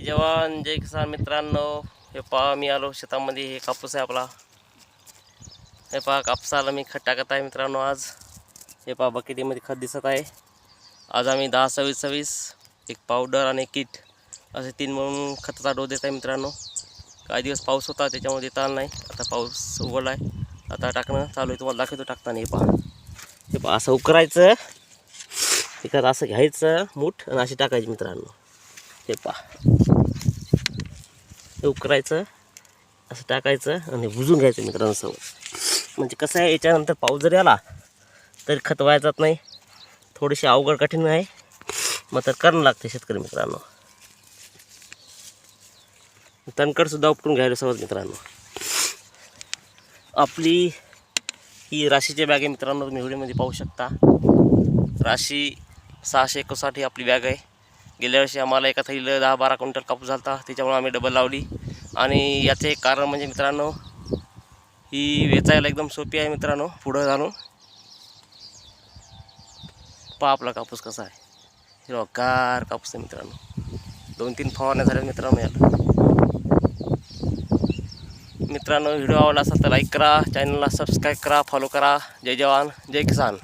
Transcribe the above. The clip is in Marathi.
जवान जय किसान मित्रांनो, हे पहा मी आलो शेतामध्ये. हे कापूस आहे आपला. हे पहा कापसाला मी खत टाकत आहे मित्रांनो आज. हे पहा बकेटीमध्ये खत दिसत आहे. आज आम्ही 10-26-26 एक पावडर आणि एक किट असे 3 म्हणून खताचा डोस देत आहे मित्रांनो. काही दिवस पाऊस होता त्याच्यामुळे देता आला नाही. आता पाऊस उघडला आहे, आता टाकणं चालू आहे. तुम्हाला दाखवतो टाकताना. हे पहा असं उकरायचं, एखादं असं घ्यायचं मूठ आणि अशी टाकायची मित्रांनो. हे पहा हे उकरायचं, असं टाकायचं आणि भुजून घ्यायचं मित्रांनो सवय. म्हणजे कसं आहे, याच्यानंतर पाऊस जरी आला तरी खत वाया जात नाही. थोडीशी अवघड कठीण आहे, मग तर करणं लागते शेतकरी मित्रांनो. तणकडसुद्धा उपटून घ्यायला सवय मित्रांनो. आपली ही राशीची बॅग आहे मित्रांनो, तुम्ही व्हिडिओमध्ये पाहू शकता. राशी 661 ही आपली बॅग आहे. गेल्या वर्षी आम्हाला एका थैलीला 10-12 क्विंटल कापूस झाला होता, त्याच्यामुळे आम्ही डबल लावली. आणि याचे एक कारण म्हणजे मित्रांनो, ही वेचायला एकदम सोपी आहे मित्रांनो. पुढं घालून पहा आपला कापूस कसा आहे. हिरवागार कापूस आहे मित्रांनो. 2-3 फवारण्या झाल्या मित्रांनो याला. मित्रांनो व्हिडिओ आवडला असेल तर लाईक करा, चॅनलला सबस्क्राईब करा, फॉलो करा. जय जवान जय किसान.